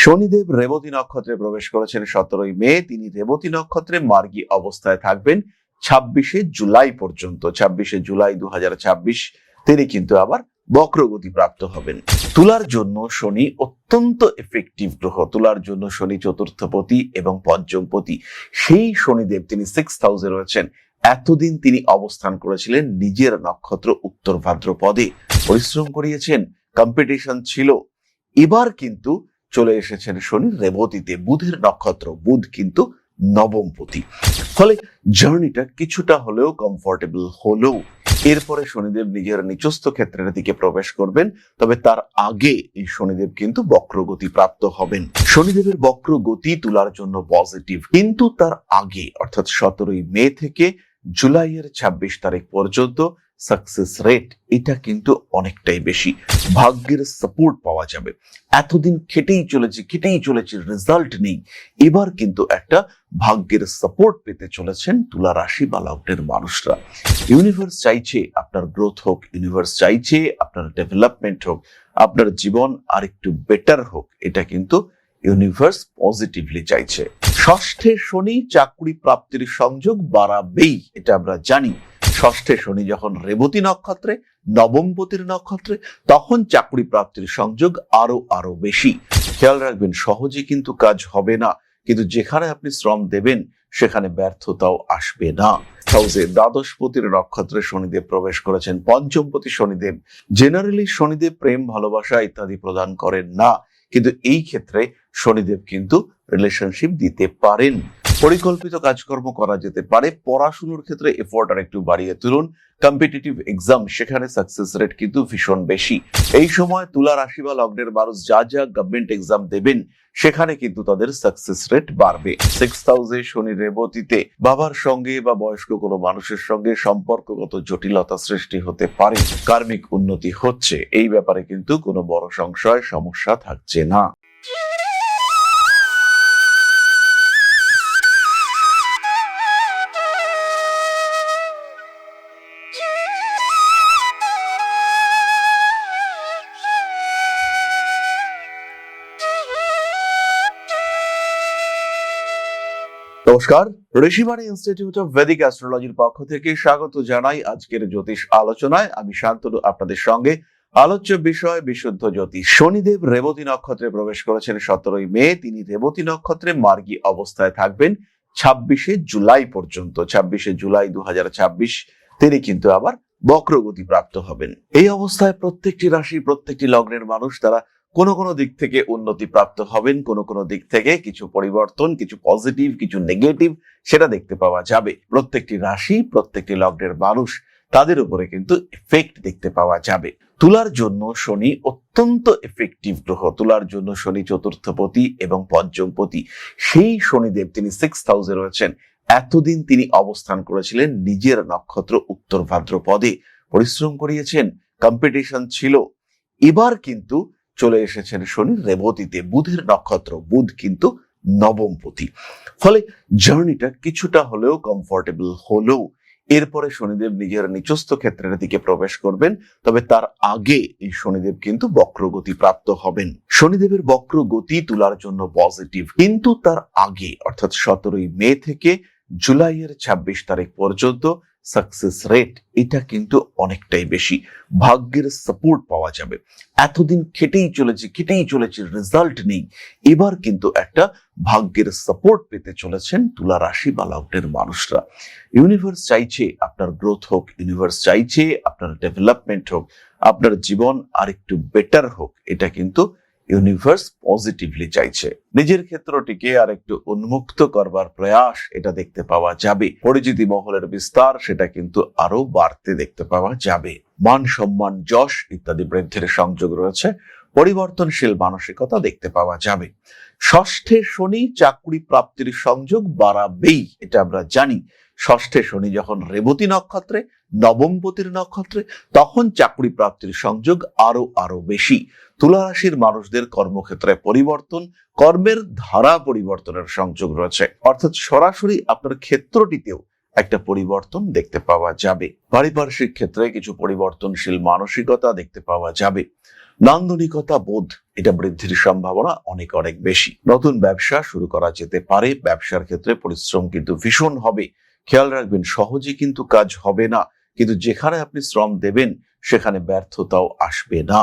শনিদেব রেবতী নক্ষত্রে প্রবেশ করেছেন 17ই মে। তিনি রেবতী নক্ষত্রে মার্গী অবস্থায় থাকবেন 26শে জুলাই পর্যন্ত। 26শে জুলাই 2026 তিনি কিন্তু আবার বক্রগতি প্রাপ্ত হবেন। তুলার জন্য শনি অত্যন্ত এফেক্টিভ গ্রহ। তুলার জন্য শনি চতুর্থপতি এবং পঞ্চমপতি। সেই শনিদেব তিনি 6th হাউসে রয়েছেন। এতদিন তিনি অবস্থান করেছিলেন নিজের নক্ষত্র উত্তর ভাদ্রপদে, পরিশ্রম করিয়েছেন, কম্পিটিশন ছিল। এবার কিন্তু চলে এসেছেন শনি রেবতীতে, বুধের নক্ষত্র। বুধ কিন্তু নবমপতি। ফলে জার্নিটা কিছুটা হলেও কমফোর্টেবল হলেও এরপরে শনিদেব নিজের নিচস্থ ক্ষেত্রের দিকে প্রবেশ করবেন। তবে তার আগে এই শনিদেব কিন্তু বক্রগতি প্রাপ্ত হবেন। শনিদেবের বক্রগতি তুলার জন্য পজিটিভ, কিন্তু তার আগে অর্থাৎ 17ই মে থেকে জুলাইয়ের 26 তারিখ পর্যন্ত সাকসেস রেট এটা কিন্তু অনেকটাই বেশি। ভাগ্যের সাপোর্ট পাওয়া যাবে। এতদিন খেটেই চলেছে, রেজাল্ট নেই। এবার কিন্তু একটা ভাগ্যের সাপোর্ট পেতে চলেছেন তুলা রাশি বা লগ্নের মানুষরা। ইউনিভার্স চাইছে আপনার গ্রোথ হোক, ইউনিভার্স চাইছে আপনার ডেভেলপমেন্ট হোক, আপনার জীবন আর একটু বেটার হোক। এটা কিন্তু ইউনিভার্স পজিটিভলি চাইছে। ষষ্ঠে শনি চাকরি প্রাপ্তির সংযোগ বাড়াবেই, এটা আমরা জানি। ষষ্ঠে শনি যখন রেবতী নক্ষত্রে, নবমপতির নক্ষত্রে, তখন চাকরি প্রাপ্তির সংযোগ আরো বেশি। খেয়াল রাখবেন, সহজে কিন্তু কাজ হবে না, কিন্তু যেখানে আপনি শ্রম দেবেন সেখানে ব্যর্থতাও আসবে না। হাউসে দ্বাদশপতির নক্ষত্রে শনিদেব প্রবেশ করেছেন। পঞ্চমপতি শনিদেব। জেনারেলি শনিদেব প্রেম, ভালোবাসা ইত্যাদি প্রদান করেন না, কিন্তু এই ক্ষেত্রে শনিদেব কিন্তু রিলেশনশিপ দিতে পারেন। পরিকল্পিত কাজকর্ম করা যেতে পারে। পড়াশোনার ক্ষেত্রে এফোর্ট আর একটু বাড়িয়ে তুলুন। কম্পিটিটিভ এক্সাম, সেখানে সাকসেস রেট কিন্তু ভীষণ বেশি। এই সময় তুলা রাশি বা লগ্নের মানুষ যা গভর্নমেন্ট এক্সাম দেবেন সেখানে কিন্তু তাদের সাকসেস রেট বাড়বে। 6th হাউসে শনি রেবতীতে বাবার সঙ্গে বা বয়স্ক কোনো মানুষের সঙ্গে সম্পর্কগত জটিলতা সৃষ্টি হতে পারে। কার্মিক উন্নতি হচ্ছে, এই ব্যাপারে কিন্তু কোনো বড় সংশয় সমস্যা থাকছে না। নমস্কার, ঋষিবাণী ইনস্টিটিউট অফ ভেদিক অ্যাস্ট্রোলজির পক্ষ থেকে স্বাগত জানাই আজকের জ্যোতিষ আলোচনায়। আমি শান্তনু আপনাদের সঙ্গে। আলোচ্য বিষয় বিশুদ্ধ জ্যোতিষ। শনিদেব রেবতী নক্ষত্রে প্রবেশ করেছেন 17ই মে। তিনি রেবতী নক্ষত্রে মার্গী অবস্থায় থাকবেন 26শে জুলাই পর্যন্ত। 26শে জুলাই 2026 তিনি কিন্তু আবার বক্রগতি প্রাপ্ত হবেন। এই অবস্থায় প্রত্যেকটি রাশি, প্রত্যেকটি লগ্নের মানুষ তারা কোনো দিক থেকে উন্নতি প্রাপ্ত হবেন। কোনো দিক থেকে কিছু পরিবর্তন, কিছু পজিটিভ, কিছু নেগেটিভ, সেটা দেখতে পাওয়া যাবে। প্রত্যেকটি রাশি, প্রত্যেকটি লগ্নের মানুষ তাদের উপরে কিন্তু এফেক্ট দেখতে পাওয়া যাবে। তুলার জন্য শনি অত্যন্ত এফেক্টিভ গ্রহ। তুলার জন্য শনি চতুর্থপতি এবং পঞ্চমপতি। সেই শনিদেব তিনি 6th হাউসে রয়েছেন। এতদিন তিনি অবস্থান করেছিলেন নিজের নক্ষত্র উত্তর ভাদ্রপদে, পরিশ্রম করিয়েছেন, কম্পিটিশন ছিল। এবার কিন্তু চলে এসেছেন শনি রেবতীতে, বুধের নক্ষত্র। বুধ কিন্তু নবমপতি। ফলে জার্নিটা কিছুটা হলেও কমফোর্টেবল হলেও এরপরে শনিদেব নিজের নিচস্থ ক্ষেত্রের দিকে প্রবেশ করবেন। তবে তার আগে এই শনিদেব কিন্তু বক্রগতি প্রাপ্ত হবেন। শনিদেবের বক্রগতি তুলার জন্য পজিটিভ, কিন্তু তার আগে অর্থাৎ 17ই মে থেকে জুলাইয়ের 26 তারিখ পর্যন্ত সাকসেস রেট এটা কিন্তু অনেকটাই বেশি। ভাগ্যের সাপোর্ট পাওয়া যাবে। এতদিন খেটেই চলেছে, রেজাল্ট নেই। এবার কিন্তু একটা ভাগ্যের সাপোর্ট পেতে চলেছেন তুলা রাশি বা লগ্নের মানুষরা। ইউনিভার্স চাইছে আপনার গ্রোথ হোক, ইউনিভার্স চাইছে আপনার ডেভেলপমেন্ট হোক, আপনার জীবন আর একটু বেটার হোক। এটা কিন্তু ইউনিভার্স পজিটিভলি চাইছে। নিজের ক্ষেত্রটিকে আর একটু উন্মুক্ত করবার প্রয়াস এটা দেখতে পাওয়া যাবে। পরিচিতি মহলের বিস্তার সেটা কিন্তু আরো বাড়তে দেখতে পাওয়া যাবে। মান সম্মান, যশ ইত্যাদি বৃদ্ধির সংযোগ রয়েছে। পরিবর্তনশীল মানসিকতা দেখতে পাওয়া যাবে। ষষ্ঠে শনি চাকরি প্রাপ্তির সংযোগ বাড়াবেই, এটা আমরা জানি। ষষ্ঠে শনি যখন রেবতী নক্ষত্রে, নবমপতির নক্ষত্রে, তখন চাকরি প্রাপ্তির সংযোগ আরো বেশি। তুলা রাশির মানুষদের কর্মক্ষেত্রে পরিবর্তন, কর্মের ধারা পরিবর্তনের সংযোগ রয়েছে। অর্থাৎ সরাসরি আপনার ক্ষেত্রটিতেও একটা পরিবর্তন দেখতে পাওয়া যাবে। পারিপার্শ্বিক ক্ষেত্রে কিছু পরিবর্তনশীল মানসিকতা দেখতে পাওয়া যাবে। নান্দনিকতা বোধ এটা বৃদ্ধির সম্ভাবনা অনেক অনেক বেশি। নতুন ব্যবসা শুরু করা যেতে পারে। ব্যবসার ক্ষেত্রে পরিশ্রম কিন্তু ভীষণ হবে। খেয়াল রাখবেন, সহজে কিন্তু কাজ হবে না, কিন্তু যেখানে আপনি শ্রম দেবেন সেখানে ব্যর্থতাও আসবে না।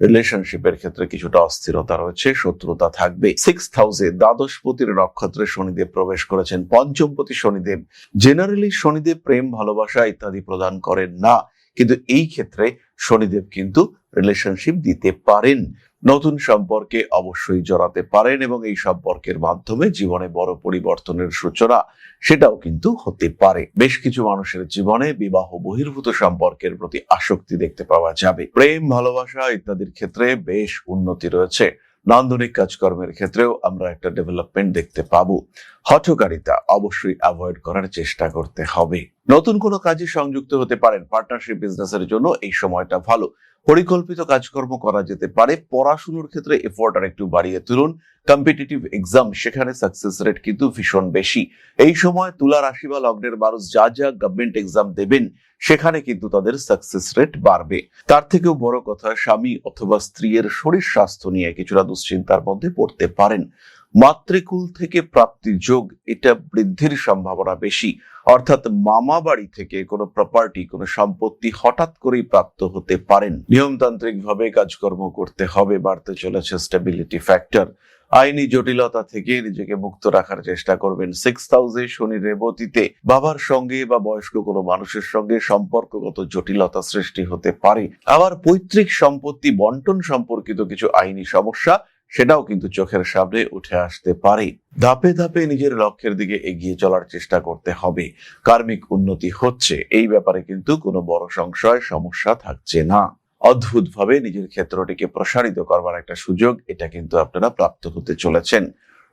রিলেশনশিপের ক্ষেত্রে কিছুটা অস্থিরতা রয়েছে, শত্রুতা থাকবে। 6th হাউসে দ্বাদশপতির নক্ষত্রে শনিদেব প্রবেশ করেছেন। পঞ্চমপতি শনিদেব, জেনারেলি শনিদেব প্রেম, ভালোবাসা ইত্যাদি প্রদান করেন না, কিন্তু এই ক্ষেত্রে শনিদেব কিন্তু রিলেশনশিপ দিতে পারেন। নতুন সম্পর্কে অবশ্যই জড়াতে পারেন এবং এই সম্পর্কের মাধ্যমে জীবনে বড় পরিবর্তনের সূচনা সেটাও কিন্তু হতে পারে। বেশ কিছু মানুষের জীবনে বিবাহ বহির্ভূত সম্পর্কের প্রতি আসক্তি দেখতে পাওয়া যাবে। প্রেম, ভালোবাসা ইত্যাদির ক্ষেত্রে বেশ উন্নতি রয়েছে। নান্দনিক কাজকর্মের ক্ষেত্রেও আমরা একটা ডেভেলপমেন্ট দেখতে পাবো। হঠকারিতা অবশ্যই অ্যাভয়েড করার চেষ্টা করতে হবে। নতুন কোনো কাজে সংযুক্ত হতে পারেন। পার্টনারশিপ বিজনেসের জন্য এই সময়টা ভালো। পরিকল্পিত কাজকর্ম করা যেতে পারে। পড়াশোনার ক্ষেত্রে এফোর্ট আর একটু বাড়িয়ে তুলুন। কম্পিটিটিভ এক্সাম, সেখানে সাকসেস রেট কিন্তু ভীষণ বেশি। এই সময় তুলা রাশি বা লগ্নের মানুষ যা গভর্নমেন্ট এক্সাম দেবেন সেখানে কিন্তু তাদের সাকসেস রেট বাড়বে। তার থেকেও বড় কথা, স্বামী অথবা স্ত্রীর শরীর স্বাস্থ্য নিয়ে কিছুটা দুশ্চিন্তার মধ্যে পড়তে পারেন। মাতৃকুল থেকে প্রাপ্তির যোগ এটা বৃদ্ধির সম্ভাবনা বেশি, অর্থাৎ মামা বাড়ি থেকে কোনো প্রপার্টি, কোনো সম্পত্তি হঠাৎ করেই প্রাপ্ত হতে পারেন। নিয়মতান্ত্রিক ভাবে কাজকর্ম করতে হবে। বাড়তে চলেছে স্টেবিলিটি ফ্যাক্টর। আইনি জটিলতা থেকে নিজেকে মুক্ত রাখার চেষ্টা করবেন। 6th হাউসে শনি রেবতীতে বাবার সঙ্গে বা বয়স্ক কোনো মানুষের সঙ্গে সম্পর্কগত জটিলতা সৃষ্টি হতে পারে। আবার পৈতৃক সম্পত্তি বন্টন সম্পর্কিত কিছু আইনি সমস্যা সেটাও কিন্তু চোখের সামনে উঠে আসতে পারে। ধাপে ধাপে নিজের লক্ষ্যের দিকে এগিয়ে চলার চেষ্টা করতে হবে। কার্মিক উন্নতি হচ্ছে, এই ব্যাপারে কিন্তু কোনো বড় সংশয় সমস্যা থাকছে না। অদ্ভুতভাবে নিজের ক্ষেত্রটিকে প্রসারিত করবার একটা সুযোগ এটা কিন্তু আপনারা প্রাপ্ত হতে চলেছেন।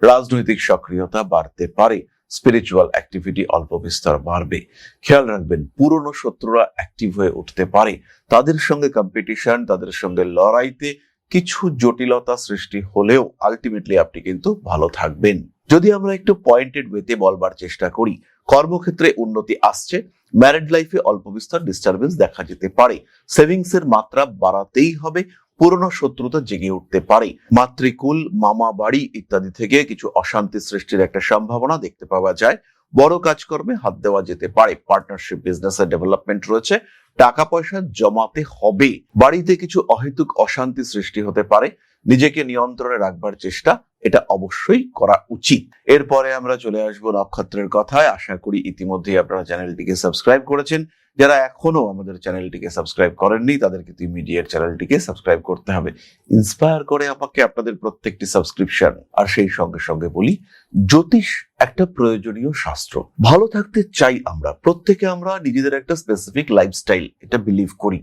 রাজনৈতিক সক্রিয়তা বাড়তে পারে। স্পিরিচুয়াল অ্যাক্টিভিটি অল্প বিস্তর বাড়বে। খেয়াল রাখবেন, পুরনো শত্রুরা অ্যাক্টিভ হয়ে উঠতে পারে। তাদের সঙ্গে কম্পিটিশন, তাদের সঙ্গে লড়াইতে কিছু জটিলতা সৃষ্টি হলেও আলটিমেটলি আপনি কিন্তু ভালো থাকবেন। যদি আমরা একটু পয়েন্টেড ওয়েতে বলবার চেষ্টা করি, কর্মক্ষেত্রে উন্নতি আসছে। ম্যারিড লাইফে অল্প বিস্তর ডিস্টারবেন্স দেখা যেতে পারে। সেভিংস এর মাত্রা বাড়াতেই হবে। পুরনো শত্রুতা জেগে উঠতে পারে। মাতৃকুল, মামা বাড়ি ইত্যাদি থেকে কিছু অশান্তি সৃষ্টির একটা সম্ভাবনা দেখতে পাওয়া যায়। বড় কাজকর্মে হাত দেওয়া যেতে পারে। পার্টনারশিপ বিজনেসের ডেভেলপমেন্ট রয়েছে। টাকা পয়সা জমাতে হবে। বাড়িতে কিছু অহেতুক অশান্তি সৃষ্টি হতে পারে। নিজেকে নিয়ন্ত্রণে রাখবার চেষ্টা এটা অবশ্যই করা উচিত। এরপরে আমরা চলে আসবো নক্ষত্রের কথায়। আশা করি ইতিমধ্যেই আপনারা চ্যানেলটিকে সাবস্ক্রাইব করেছেন। যারা এখনো আমাদের চ্যানেলটিকে সাবস্ক্রাইব করেননি তাদেরকে কিন্তু ইমিডিয়েট চ্যানেলটিকে সাবস্ক্রাইব করতে হবে। ইন্সপায়ার করে আমাকে আপনাদের প্রত্যেকটি সাবস্ক্রিপশন। আর সেই সঙ্গে সঙ্গে বলি, জ্যোতিষ একটা প্রয়োজনীয় শাস্ত্র। ভালো থাকতে চাই আমরা প্রত্যেকে, আমরা নিজেদের একটা স্পেসিফিক লাইফস্টাইল এটা বিলিভ করি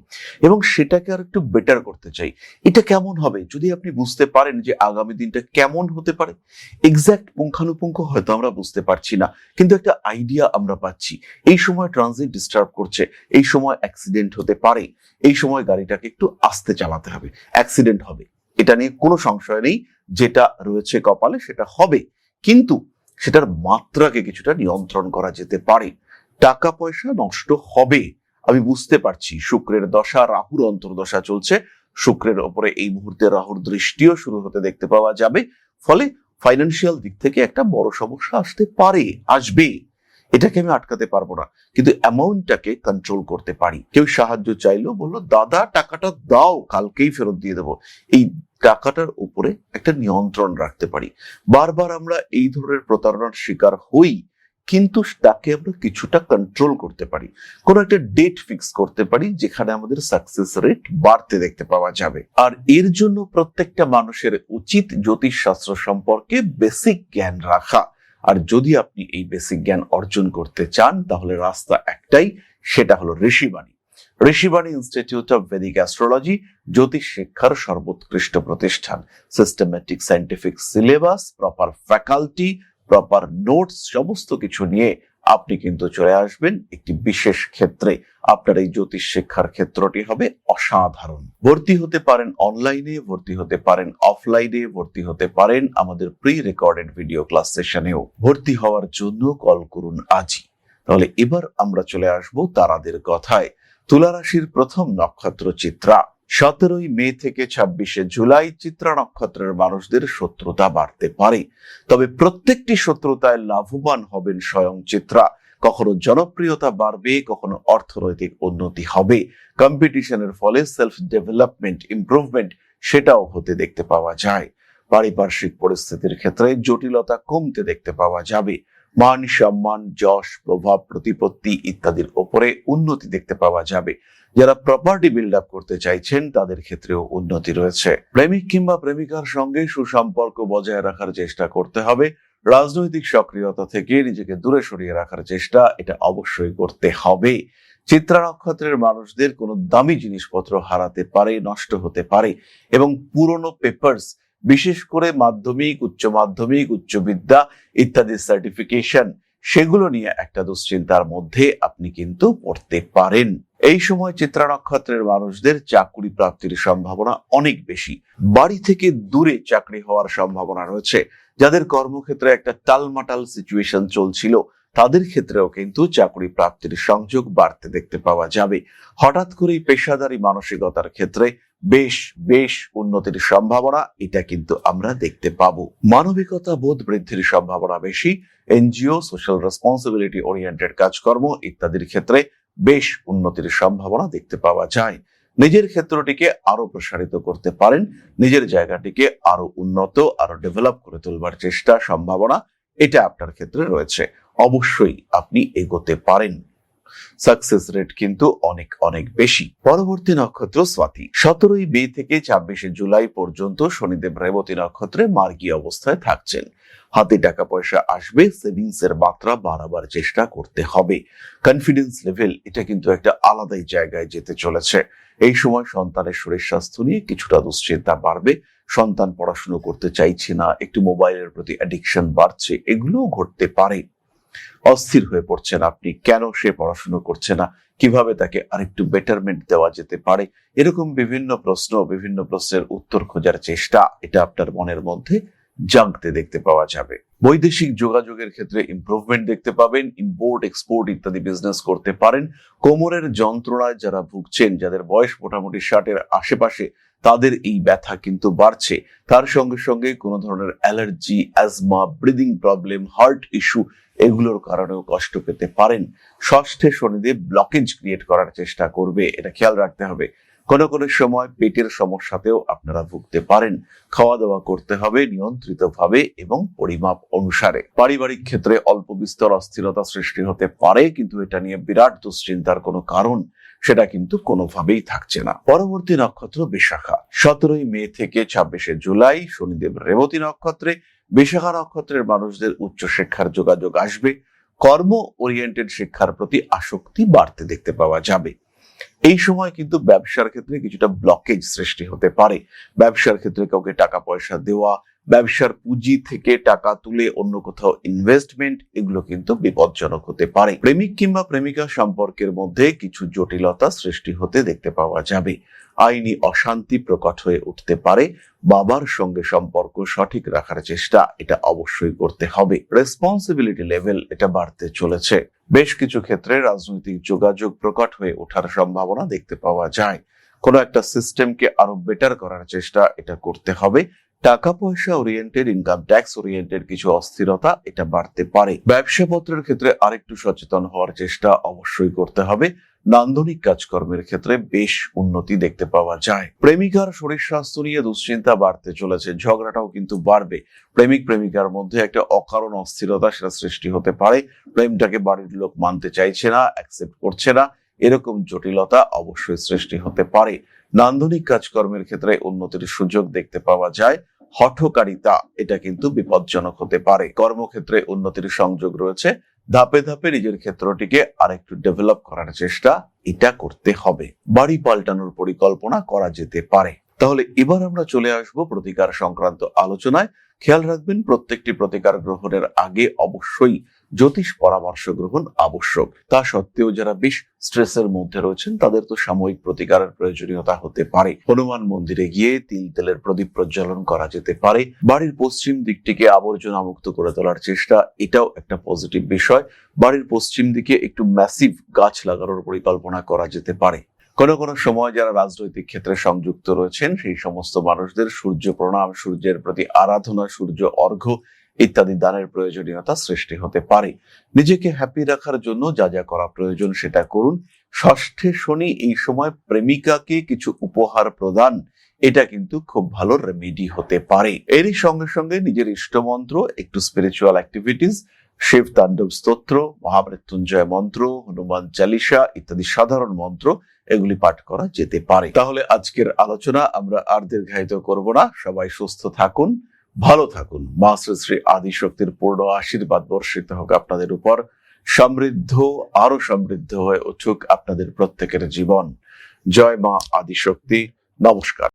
এবং সেটাকে আর একটু বেটার করতে চাই। এটা কেমন হবে যদি আপনি বুঝতে পারেন যে আগামী দিনটা কেমন হতে পারে। এক্সাক্ট পুঙ্খানুপুঙ্খ হয়তো আমরা বুঝতে পারছি না, কিন্তু একটা আইডিয়া আমরা পাচ্ছি। এই সময় ট্রানজিট ডিস্টার্ব করছে, এই সময় অ্যাক্সিডেন্ট হতে পারে, এই সময় গাড়িটাকে একটু আস্তে চালাতে হবে। অ্যাক্সিডেন্ট হবে, এটা নিয়ে কোনো সংশয় নেই। যেটা রয়েছে কপালে সেটা হবে, কিন্তু সেটার মাত্রাকে কিছুটা নিয়ন্ত্রণ করা যেতে পারে। টাকা পয়সা নষ্ট হবে, আমি বুঝতে পারছি। শুক্রের দশা, রাহুর অন্তর্দশা চলছে। শুক্রের ওপরে এই মুহূর্তে রাহুর দৃষ্টিও শুরু হতে দেখতে পাওয়া যাবে। ফলে ফাইন্যান্সিয়াল দিক থেকে একটা বড় সমস্যা আসতে পারে, আসবে। এটাকে আমি আটকাতে পারবো না, কিন্তু অ্যামাউন্টটাকে কন্ট্রোল করতে পারি। কেউ সাহায্য চাইলো, বললো দাদা টাকাটা দাও, কালকেই ফেরত দিয়ে দেবো, এই টাকাটার উপরে একটা নিয়ন্ত্রণ রাখতে পারি। বারবার আমরা এই ধরনের প্রতারণার শিকার হই, কিন্তু তাকে আমরা কিছুটা কন্ট্রোল করতে পারি। কোনো একটা ডেট ফিক্স করতে পারি যেখানে আমাদের সাকসেস রেট বাড়তে দেখতে পাওয়া যাবে। আর এর জন্য প্রত্যেকটা মানুষের উচিত জ্যোতিষ শাস্ত্র সম্পর্কে বেসিক জ্ঞান রাখা। আর যদি আপনি এই বেসিক জ্ঞান অর্জন করতে চান তাহলে রাস্তা একটাই, সেটা হলো Rishibani. Rishibani institute of Vedic astrology জ্যোতিষ শিক্ষার সর্বোৎকৃষ্ট প্রতিষ্ঠান। Systematic scientific syllabus, proper faculty, proper notes, সমস্ত কিছু নিয়ে আপনি কিন্তু চলে আসবেন একটি বিশেষ ক্ষেত্রে। আপনার এই জ্যোতিষ শিক্ষার ক্ষেত্রটি হবে অসাধারণ। ভর্তি হতে পারেন অনলাইনে, ভর্তি হতে পারেন অফলাইনে, ভর্তি হতে পারেন আমাদের প্রি রেকর্ডেড ভিডিও ক্লাস সেশনেও। ভর্তি হওয়ার জন্য কল করুন আজই। তাহলে এবার আমরা চলে আসব তারাদের কথায়। তুলা রাশির প্রথম নক্ষত্র চিত্রা। 17 মে থেকে 26 জুলাই চিত্রা নক্ষত্রের মানুষদের শত্রুতা বাড়তে পারে, তবে প্রত্যেকটি শত্রুতায় লাভবান হবেন স্বয়ং চিত্রা। কখনো জনপ্রিয়তা বাড়বে, কখনো অর্থনৈতিক উন্নতি হবে, কম্পিটিশনের ফলে সেলফ ডেভেলপমেন্ট, ইমপ্রুভমেন্ট সেটাও হতে দেখতে পাওয়া যায়। পারিপার্শ্বিক পরিস্থিতির ক্ষেত্রে জটিলতা কমতে দেখতে পাওয়া যাবে। মান সম্মান, যশ, প্রভাব, প্রতিপত্তি ইত্যাদির ওপরে উন্নতি দেখতে পাওয়া যাবে। যারা প্রপার্টি বিল্ড আপ করতে চাইছেন তাদের ক্ষেত্রেও উন্নতি রয়েছে। প্রেমিক কিংবা প্রেমিকার সঙ্গে সুসম্পর্ক বজায় রাখার চেষ্টা করতে হবে। রাজনৈতিক সক্রিয়তা থেকে নিজেকে দূরে সরিয়ে রাখার চেষ্টা এটা অবশ্যই করতে হবে। চিত্রা নক্ষত্রের মানুষদের কোনো দামি জিনিসপত্র হারাতে পারে, নষ্ট হতে পারে, এবং পুরনো পেপারস, বিশেষ করে মাধ্যমিক, উচ্চ মাধ্যমিক, উচ্চ বিদ্যা ইত্যাদি সার্টিফিকেশন, সেগুলো নিয়ে একটা দুশ্চিন্তার মধ্যে আপনি কিন্তু পড়তে পারেন। এই সময় চিত্রা নক্ষত্রের মানুষদের চাকরি প্রাপ্তির সম্ভাবনা অনেক বেশি। বাড়ি থেকে দূরে চাকরি হওয়ার সম্ভাবনা রয়েছে। যাদের কর্মক্ষেত্রে একটা টালমাটাল সিচুয়েশন চলছিল তাদের ক্ষেত্রেও কিন্তু চাকরি প্রাপ্তির সংযোগ বাড়তে দেখতে পাওয়া যাবে। হঠাৎ করেই পেশাদারী মানসিকতার ক্ষেত্রে বেশ বেশ উন্নতির সম্ভাবনা এটা কিন্তু আমরা দেখতে পাবো। মানবিকতা বোধ বৃদ্ধির সম্ভাবনা বেশি। এনজিও, সোশ্যাল রেসপন্সিবিলিটি ওরিয়েন্টেড কাজকর্ম ইত্যাদির ক্ষেত্রে বেশ উন্নতির সম্ভাবনা দেখতে পাওয়া যায়। নিজের ক্ষেত্রটিকে আরো প্রসারিত করতে পারেন, নিজের জায়গাটিকে আরো উন্নত, আরো ডেভেলপ করে তোলবার চেষ্টা, সম্ভাবনা এটা আপনার ক্ষেত্রে রয়েছে। অবশ্যই আপনি এগোতে পারেন। সাকসেস রেট কিন্তু অনেক অনেক বেশি। পরবর্তী নক্ষত্র স্বাতী। 17 মে থেকে 26 জুলাই পর্যন্ত শনিদেব রেবতী নক্ষত্রে মার্গী অবস্থায় থাকছেন। হাতে টাকা পয়সা আসবে, সেভিংস এর মাত্রা বাড়াবার চেষ্টা করতে হবে। কনফিডেন্স লেভেল এটা কিন্তু একটা আলাদাই জায়গায় যেতে চলেছে। এই সময় সন্তানের শরীর স্বাস্থ্য নিয়ে কিছুটা দুশ্চিন্তা বাড়বে। সন্তান পড়াশুনো করতে চাইছে না, একটু মোবাইলের প্রতি অ্যাডিকশন বাড়ছে, এগুলোও ঘটতে পারে। অস্থির হয়ে পড়ছেন আপনি, কেন সে পড়াশুনো করছে না, কিভাবে তাকে আরেকটু বেটারমেন্ট দেওয়া যেতে পারে, এরকম বিভিন্ন প্রশ্ন, বিভিন্ন প্রশ্নের উত্তর খোঁজার চেষ্টা এটা আপনার মনের মধ্যে জাগতে দেখতে পাওয়া যাবে। বৈদেশিক যোগাযোগের ক্ষেত্রে ইমপ্রুভমেন্ট দেখতে পাবেন। ইম্পোর্ট এক্সপোর্ট ইত্যাদি বিজনেস করতে পারেন। কোমরের যন্ত্রণায় যারা ভুগছেন, যাদের বয়স মোটামুটি 60-এর আশেপাশে, তাদের এই ব্যথা কিন্তু বাড়ছে। তার সঙ্গে সঙ্গে কোনো ধরনের allergy, asthma, breathing problem, heart issue এগুলোর কারণেও কষ্ট পেতে পারেন। ষষ্ঠে শনিদেব ব্লকেজ ক্রিয়েট করার চেষ্টা করবে, এটা খেয়াল রাখতে হবে। কোনো কোনো সময় পেটের সমস্যাতেও আপনারা ভুগতে পারেন। খাওয়া দাওয়া করতে হবে নিয়ন্ত্রিতভাবে এবং পরিমাপ অনুসারে। পারিবারিক ক্ষেত্রে অল্প বিস্তর অস্থিরতা সৃষ্টি হতে পারে, কিন্তু এটা নিয়ে বিরাট দুশ্চিন্তার কোনো কারণ সেটা কিন্তু কোনোভাবেই থাকছে না। পরবর্তী নক্ষত্র বিশাখা। 17 মে থেকে 26 জুলাই শনিদেব রেবতী নক্ষত্রে। বিশাখা নক্ষত্রের মানুষদের উচ্চশিক্ষার যোগাযোগ আসবে। কর্ম ওরিয়েন্টেড শিক্ষার প্রতি আসক্তি বাড়তে দেখতে পাওয়া যাবে। এই সময় কিন্তু ব্যবসার ক্ষেত্রে কিছুটা ব্লকেজ সৃষ্টি হতে পারে। ব্যবসার ক্ষেত্রে কাউকে টাকা পয়সা দেওয়া, ব্যবসার পুঁজি থেকে টাকা তুলে অন্য কোথাও ইনভেস্টমেন্ট, এগুলো কিন্তু বিপজ্জনক হতে পারে। প্রেমিক কিংবা প্রেমিকা সম্পর্কের মধ্যে কিছু জটিলতা সৃষ্টি হতে দেখতে পাওয়া যাবে। আইনি অশান্তি প্রকট হয়ে উঠতে পারে। বাবার সঙ্গে সম্পর্ক সঠিক রাখার চেষ্টা এটা অবশ্যই করতে হবে। রেসপন্সিবিলিটি লেভেল এটা বাড়তে চলেছে। বেশ কিছু ক্ষেত্রে রাজনৈতিক যোগাযোগ প্রকট হয়ে ওঠার সম্ভাবনা দেখতে পাওয়া যায়। কোনো একটা সিস্টেমকে আরো বেটার করার চেষ্টা এটা করতে হবে। টাকা পয়সা ওরিয়েন্টেড, ইনকাম ট্যাক্স ওরিয়েন্টেড কিছু অস্থিরতা এটা বাড়তে পারে। ব্যবসাপত্রের ক্ষেত্রে আরেকটু সচেতন হওয়ার চেষ্টা অবশ্যই করতে হবে। নান্দনিক কাজকর্মের ক্ষেত্রে বেশ উন্নতি দেখতে পাওয়া যায়। প্রেমিকার শরীর স্বাস্থ্য নিয়ে দুশ্চিন্তা বাড়তে চলেছে, ঝগড়াটাও কিন্তু বাড়বে। প্রেমিক প্রেমিকার মধ্যে একটা অকারণ অস্থিরতা সেটা সৃষ্টি হতে পারে। প্রেমটাকে বাড়ির লোক মানতে চাইছে না, অ্যাকসেপ্ট করছে না, এরকম জটিলতা অবশ্যই সৃষ্টি হতে পারে। নান্দনিক কাজকর্মের ক্ষেত্রে উন্নতির সুযোগ দেখতে পাওয়া যায়। হঠকারিতা এটা কিন্তু বিপজ্জনক হতে পারে। কর্মক্ষেত্রে উন্নতির সংযোগ রয়েছে। ধাপে ধাপে নিজের ক্ষেত্রটিকে আরেকটু ডেভেলপ করার চেষ্টা এটা করতে হবে। বাড়ি পাল্টানোর পরিকল্পনা করা যেতে পারে। তাহলে এবার আমরা চলে আসব প্রতিকার সংক্রান্ত আলোচনায়। খেয়াল রাখবেন প্রত্যেকটি প্রতিকার গ্রহণের আগে অবশ্যই জ্যোতিষ পরামর্শ গ্রহণ আবশ্যক। তা সত্ত্বেও যারা বেশ স্ট্রেসের মধ্যে রয়েছেন তাদের তো সাময়িক প্রতিকারের প্রয়োজনীয়তা হতে পারে। হনুমান মন্দিরে গিয়ে তেলের প্রদীপ প্রজ্বলন করা যেতে পারে। বাড়ির পশ্চিম দিকটিকে আবর্জনা মুক্ত করে তোলার চেষ্টা, এটাও একটা পজিটিভ বিষয়। বাড়ির পশ্চিম দিকে একটু ম্যাসিভ গাছ লাগানোর পরিকল্পনা করা যেতে পারে। কোনো কোনো সময় যারা রাজনৈতিক ক্ষেত্রে সংযুক্ত রয়েছেন সেই সমস্ত মানুষদের সূর্য প্রণাম, সূর্যের প্রতি আরাধনা, সূর্য অর্ঘ্য ইত্যাদি দানের প্রয়োজনীয়তা সৃষ্টি হতে পারে। নিজেকে হ্যাপি রাখার জন্য যা যা করা প্রয়োজন সেটা করুন। ষষ্ঠে শনি এই সময় প্রেমিকাকে কিছু উপহার প্রদান, এটা কিন্তু খুব ভালো রেমেডি হতে পারে। এরই সঙ্গে সঙ্গে নিজের ইষ্টমন্ত্র, একটু স্পিরিচুয়াল অ্যাক্টিভিটিস, শিব তাণ্ডব স্তোত্র, মহামৃত্যুঞ্জয় মন্ত্র, হনুমান চালিসা ইত্যাদি সাধারণ মন্ত্র এগুলি পাঠ করা যেতে পারে। তাহলে আজকের আলোচনা আমরা আর দীর্ঘায়িত করব না। সবাই সুস্থ থাকুন, ভালো থাকুন। মা শ্রী শ্রী আদিশক্তির পূর্ণ আশীর্বাদ বর্ষিত হোক আপনাদের উপর। আরো সমৃদ্ধ হয়ে উঠুক আপনাদের প্রত্যেকের জীবন। জয় মা আদিশক্তি। নমস্কার।